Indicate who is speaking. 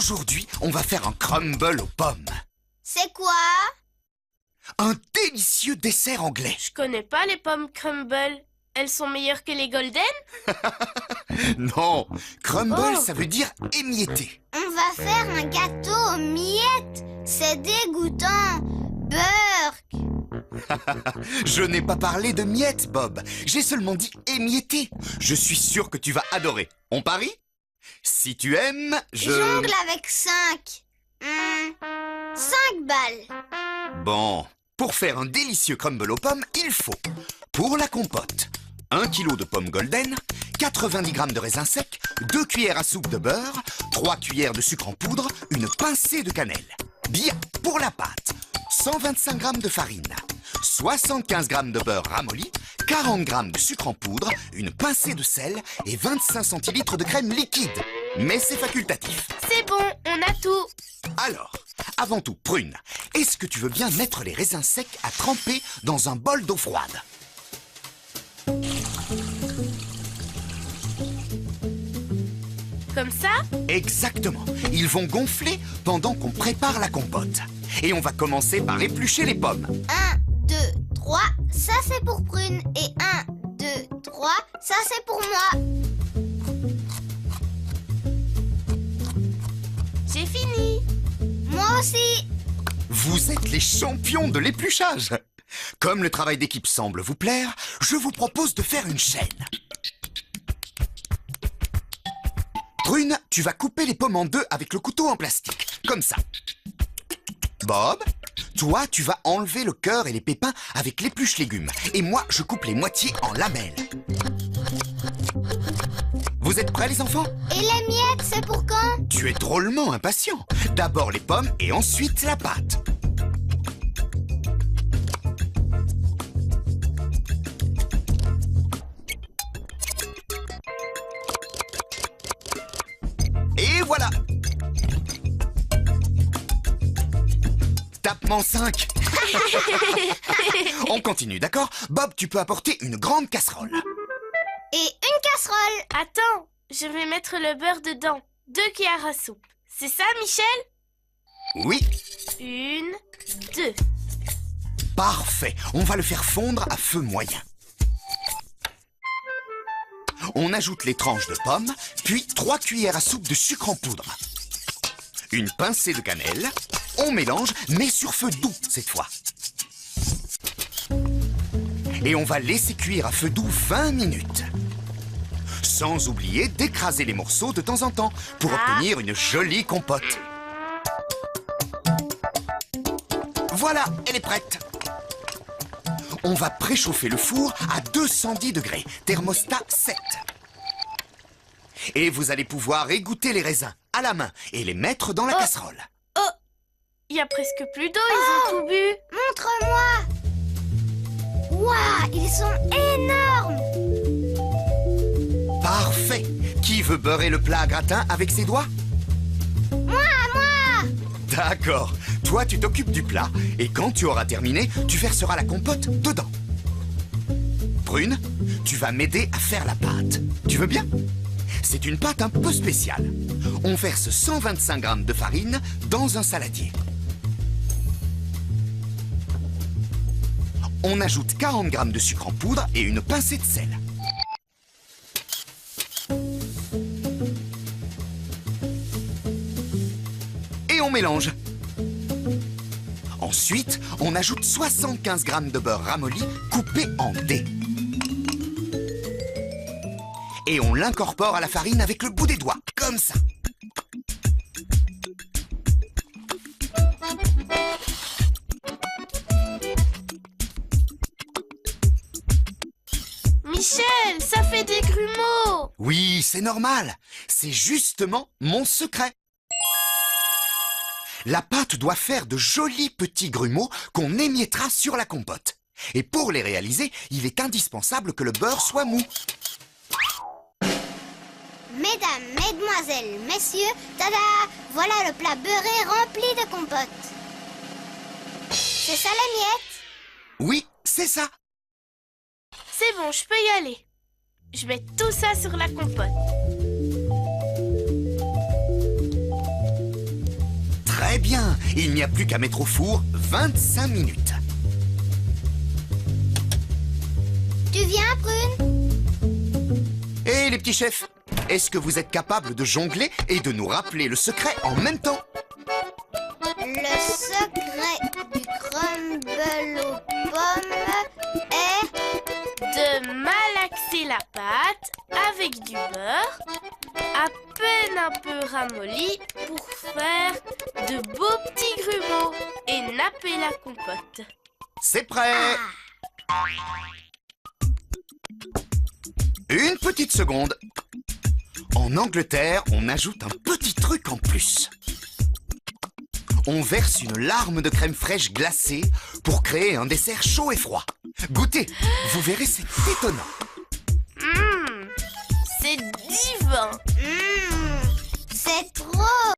Speaker 1: Aujourd'hui, on va faire un crumble aux pommes.
Speaker 2: C'est quoi?
Speaker 1: Un délicieux dessert anglais.
Speaker 3: Je connais pas les pommes crumble. Elles sont meilleures que les golden?
Speaker 1: Non, crumble,
Speaker 3: Oh.
Speaker 1: ça veut dire émietté.
Speaker 2: On va faire un gâteau aux miettes. C'est dégoûtant. Burk.
Speaker 1: Je n'ai pas parlé de miettes, Bob. J'ai seulement dit émietté. Je suis sûr que tu vas adorer. On parie? Si tu aimes,
Speaker 2: Jongle avec 5. 5 balles.
Speaker 1: Bon, pour faire un délicieux crumble aux pommes, il faut, pour la compote, 1 kg de pommes golden, 90 g de raisins secs, 2 cuillères à soupe de beurre, 3 cuillères de sucre en poudre, une pincée de cannelle. Bien, pour la pâte, 125 g de farine, 75 g de beurre ramolli, 40 g de sucre en poudre, une pincée de sel et 25 centilitres de crème liquide. Mais c'est facultatif.
Speaker 3: C'est bon, on a tout.
Speaker 1: Alors, avant tout, Prune, est-ce que tu veux bien mettre les raisins secs à tremper dans un bol d'eau froide?
Speaker 3: Comme ça?
Speaker 1: Exactement. Ils vont gonfler pendant qu'on prépare la compote. Et on va commencer par éplucher les pommes.
Speaker 2: 1, 2, 3. Ça, c'est pour Prune. Et 1, 2, 3. Ça, c'est pour moi.
Speaker 3: J'ai fini.
Speaker 2: Moi aussi.
Speaker 1: Vous êtes les champions de l'épluchage. Comme le travail d'équipe semble vous plaire, je vous propose de faire une chaîne. Prune, tu vas couper les pommes en deux avec le couteau en plastique, comme ça. Bob, toi, tu vas enlever le cœur et les pépins avec l'épluche légumes. Et moi, je coupe les moitiés en lamelles. Vous êtes prêts, les enfants?
Speaker 2: Et les miettes, c'est pour quand?
Speaker 1: Tu es drôlement impatient. D'abord les pommes et ensuite la pâte. Et voilà. Tapement 5. On continue, d'accord? Bob, tu peux apporter une grande casserole.
Speaker 2: Et une casserole.
Speaker 3: Attends, je vais mettre le beurre dedans. 2 cuillères à soupe. C'est ça, Michel?
Speaker 1: Oui,
Speaker 3: 1, 2.
Speaker 1: parfait. On va le faire fondre à feu moyen. On ajoute les tranches de pommes, puis 3 cuillères à soupe de sucre en poudre. Une pincée de cannelle. On mélange, mais sur feu doux cette fois. Et on va laisser cuire à feu doux 20 minutes. Sans oublier d'écraser les morceaux de temps en temps pour obtenir une jolie compote. Voilà, elle est prête. On va préchauffer le four à 210 degrés, thermostat 7. Et vous allez pouvoir égoutter les raisins à la main et les mettre dans la casserole.
Speaker 3: Oh, il y a presque plus d'eau, ils ont tout bu.
Speaker 2: Montre-moi. Waouh, ils sont énormes.
Speaker 1: Parfait. Qui veut beurrer le plat à gratin avec ses doigts?
Speaker 2: Moi.
Speaker 1: D'accord. Toi, tu t'occupes du plat et quand tu auras terminé, tu verseras la compote dedans. Prune, tu vas m'aider à faire la pâte. Tu veux bien? C'est une pâte un peu spéciale. On verse 125 g de farine dans un saladier. On ajoute 40 g de sucre en poudre et une pincée de sel. Et on mélange. Ensuite, on ajoute 75 g de beurre ramolli coupé en dés. Et on l'incorpore à la farine avec le bout des doigts, comme ça.
Speaker 3: Michel, ça fait des grumeaux.
Speaker 1: Oui, c'est normal. C'est justement mon secret. La pâte doit faire de jolis petits grumeaux qu'on émiettera sur la compote. Et pour les réaliser, il est indispensable que le beurre soit mou.
Speaker 2: Mesdames, mesdemoiselles, messieurs, tada! Voilà le plat beurré rempli de compote. C'est ça les miettes?
Speaker 1: Oui, c'est ça.
Speaker 3: C'est bon, je peux y aller. Je mets tout ça sur la compote.
Speaker 1: bien, il n'y a plus qu'à mettre au four 25 minutes.
Speaker 2: Tu viens, Prune?
Speaker 1: Et les petits chefs, est-ce que vous êtes capables de jongler et de nous rappeler le secret en même temps?
Speaker 2: Le secret du crumble aux pommes est...
Speaker 3: De malaxer la pâte avec du beurre, à peine un peu ramolli pour faire de beaux petits grumeaux et napper la compote.
Speaker 1: C'est prêt! Une petite seconde. En Angleterre, on ajoute un petit truc en plus. On verse une larme de crème fraîche glacée pour créer un dessert chaud et froid. Goûtez, vous verrez, c'est étonnant.
Speaker 3: C'est divin.
Speaker 2: C'est trop